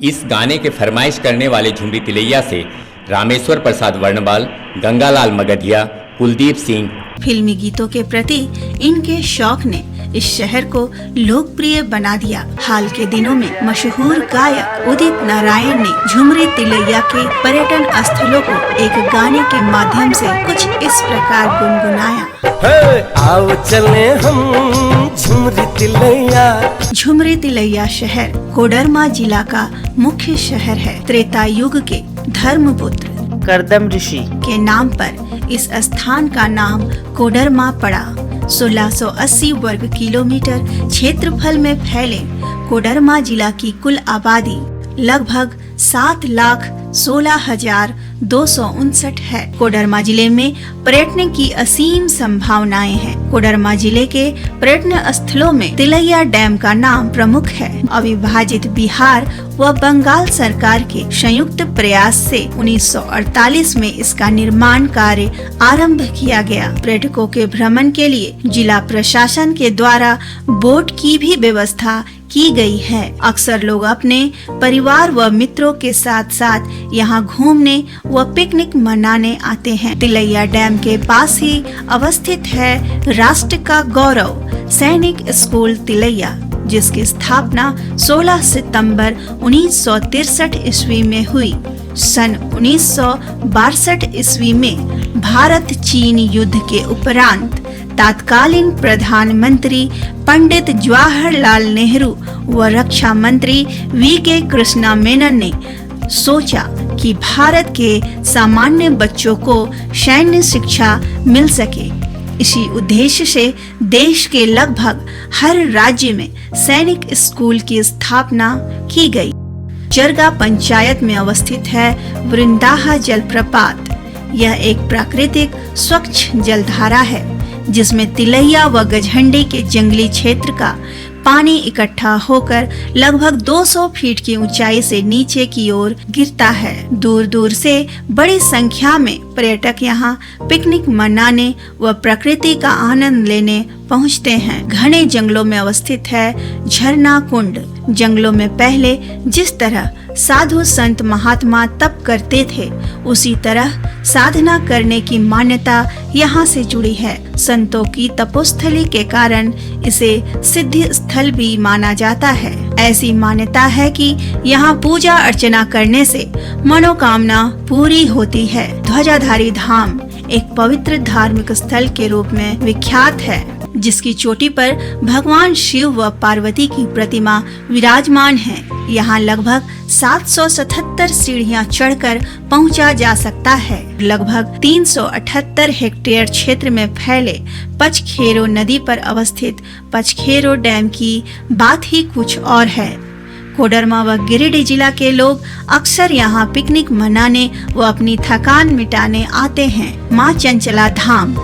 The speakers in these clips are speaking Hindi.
इस गाने के फरमाइश करने वाले झुमरी तिलैया से रामेश्वर प्रसाद वर्णवाल, गंगालाल मगधिया, कुलदीप सिंह। फिल्मी गीतों के प्रति इनके शौक ने इस शहर को लोकप्रिय बना दिया। हाल के दिनों में मशहूर गायक उदित नारायण ने झुमरी तिलैया के पर्यटन स्थलों को एक गाने के माध्यम से कुछ इस प्रकार गुनगुनाया। आओ चले हम झुमरी तिलैया। झुमरी तिलैया शहर कोडरमा जिला का मुख्य शहर है। त्रेता युग के धर्मपुत्र करदम ऋषि के नाम पर इस स्थान का नाम कोडरमा पड़ा। 1680 वर्ग किलोमीटर क्षेत्रफल में फैले कोडरमा जिला की कुल आबादी लगभग 7,16,259 है। कोडरमा जिले में पर्यटन की असीम संभावनाएं हैं। कोडरमा जिले के पर्यटन स्थलों में तिलैया डैम का नाम प्रमुख है। अविभाजित बिहार व बंगाल सरकार के संयुक्त प्रयास से 1948 में इसका निर्माण कार्य आरंभ किया गया। पर्यटकों के भ्रमण के लिए जिला प्रशासन के द्वारा बोट की भी व्यवस्था की गई है। अक्सर लोग अपने परिवार व मित्रों के साथ साथ यहाँ घूमने व पिकनिक मनाने आते हैं। तिलैया डैम के पास ही अवस्थित है राष्ट्र का गौरव सैनिक स्कूल तिलैया, जिसकी स्थापना 16 सितंबर 1963 ईस्वी में हुई। सन 1962 ईस्वी में भारत चीन युद्ध के उपरांत तत्कालीन प्रधानमंत्री पंडित जवाहरलाल नेहरू व रक्षा मंत्री वी.के. कृष्णा मेनन ने सोचा कि भारत के सामान्य बच्चों को सैन्य शिक्षा मिल सके। इसी उद्देश्य से देश के लगभग हर राज्य में सैनिक स्कूल की स्थापना की गई। जरगा पंचायत में अवस्थित है वृंदाहा जलप्रपात। यह एक प्राकृतिक स्वच्छ जलधारा है जिसमें तिलैया व गझंडी के जंगली क्षेत्र का पानी इकट्ठा होकर लगभग 200 फीट की ऊंचाई से नीचे की ओर गिरता है। दूर दूर से बड़ी संख्या में पर्यटक यहाँ पिकनिक मनाने व प्रकृति का आनंद लेने पहुँचते हैं। घने जंगलों में अवस्थित है झरना कुंड। जंगलों में पहले जिस तरह साधु संत महात्मा तप करते थे, उसी तरह साधना करने की मान्यता यहाँ से जुड़ी है। संतों की तपोस्थली के कारण इसे सिद्धि स्थल भी माना जाता है। ऐसी मान्यता है कि यहाँ पूजा अर्चना करने से मनोकामना पूरी होती है। ध्वजाधारी धाम एक पवित्र धार्मिक स्थल के रूप में विख्यात है, जिसकी चोटी पर भगवान शिव व पार्वती की प्रतिमा विराजमान है। यहाँ लगभग 777 सीढ़ियाँ चढ़कर पहुँचा जा सकता है। लगभग 378 हेक्टेयर क्षेत्र में फैले पचखेरो नदी पर अवस्थित पचखेरो डैम की बात ही कुछ और है। कोडरमा व गिरिडीह जिला के लोग अक्सर यहाँ पिकनिक मनाने व अपनी थकान मिटाने आते हैं। माँ चंचला धाम,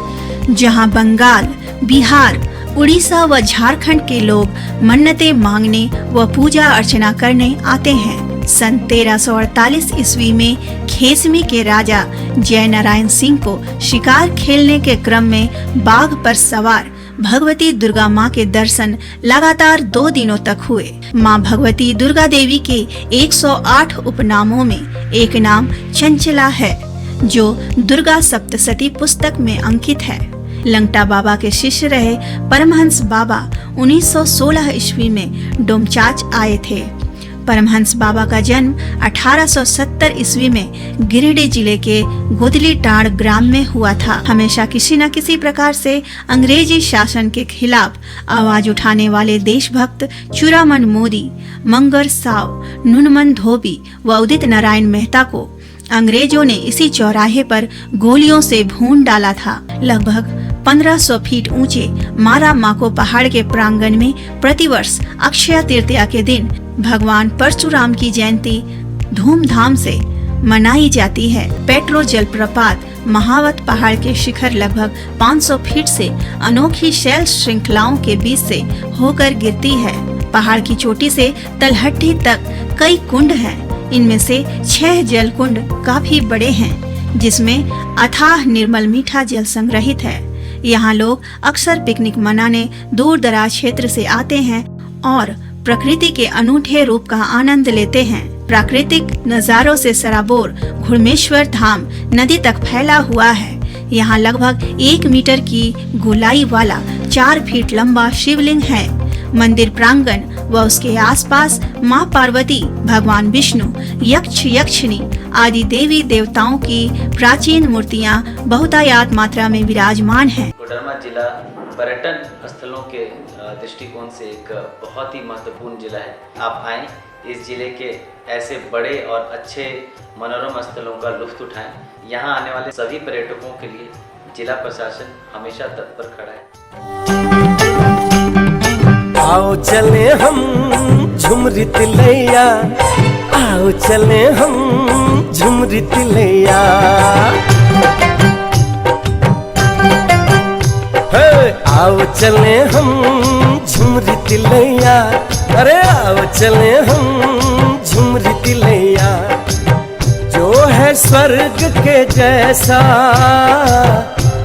जहाँ बंगाल, बिहार, उड़ीसा व झारखंड के लोग मन्नतें मांगने व पूजा अर्चना करने आते हैं। सन 1348 ईस्वी में खेसमी के राजा जय नारायण सिंह को शिकार खेलने के क्रम में बाघ पर सवार भगवती दुर्गा माँ के दर्शन लगातार 2 दिनों तक हुए। माँ भगवती दुर्गा देवी के 108 उपनामों में एक नाम चंचला है, जो दुर्गा सप्तशती पुस्तक में अंकित है। लंगटा बाबा के शिष्य रहे परमहंस बाबा 1916 ईस्वी में डोमचांच आए थे। परमहंस बाबा का जन्म 1870 ईस्वी में गिरिडीह जिले के गोदली टांड ग्राम में हुआ था। हमेशा किसी न किसी प्रकार से अंग्रेजी शासन के खिलाफ आवाज उठाने वाले देशभक्त चूड़ामन मोदी, मंगर साव, नुनमन धोबी व उदित नारायण मेहता को अंग्रेजों ने इसी चौराहे पर गोलियों से भून डाला था। लगभग 1500 फीट ऊंचे मारा माको पहाड़ के प्रांगण में प्रतिवर्ष अक्षय तृतीया के दिन भगवान परशुराम की जयंती धूमधाम से मनाई जाती है। पेट्रो जलप्रपात महावत पहाड़ के शिखर लगभग 500 फीट से अनोखी शैल श्रृंखलाओं के बीच से होकर गिरती है। पहाड़ की चोटी से तलहटी तक कई कुंड हैं। इनमें से 6 जल कुंड काफी बड़े हैं, जिसमें अथाह निर्मल मीठा जल संग्रहित है। यहाँ लोग अक्सर पिकनिक मनाने दूर दराज क्षेत्र से आते हैं और प्रकृति के अनूठे रूप का आनंद लेते हैं। प्राकृतिक नजारों से सराबोर घुड़मेश्वर धाम नदी तक फैला हुआ है। यहाँ लगभग 1 मीटर की गोलाई वाला 4 फीट लंबा शिवलिंग है। मंदिर प्रांगण व उसके आसपास माँ पार्वती, भगवान विष्णु, यक्ष यक्षिणी आदि देवी देवताओं की प्राचीन मूर्तियाँ बहुतायत मात्रा में विराजमान हैं। कोडरमा जिला पर्यटन स्थलों के दृष्टिकोण से एक बहुत ही महत्वपूर्ण जिला है। आप आएं, इस जिले के ऐसे बड़े और अच्छे मनोरम स्थलों का लुत्फ उठाएं। यहाँ आने वाले सभी पर्यटकों के लिए जिला प्रशासन हमेशा तत्पर खड़ा है। आओ चले हम झुमरी तिलैया, आओ चले हम झुमरी तिलैया, आओ चले हम झुमरी तिलैया, अरे आओ चले हम झुमरी तिलैया। जो है स्वर्ग के जैसा,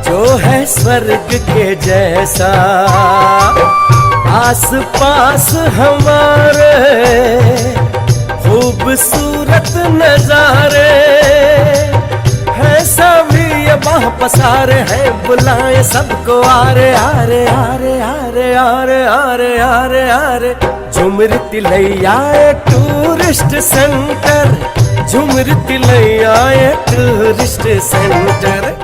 जो है स्वर्ग के जैसा, आस पास हमारे खूबसूरत नजारे हैं, सभी ये बाह पसारे हैं, बुलाए सबको आरे आरे आरे आरे आरे आरे आरे आरे। Jhumri Telaiya tourist centre, Jhumri Telaiya tourist centre.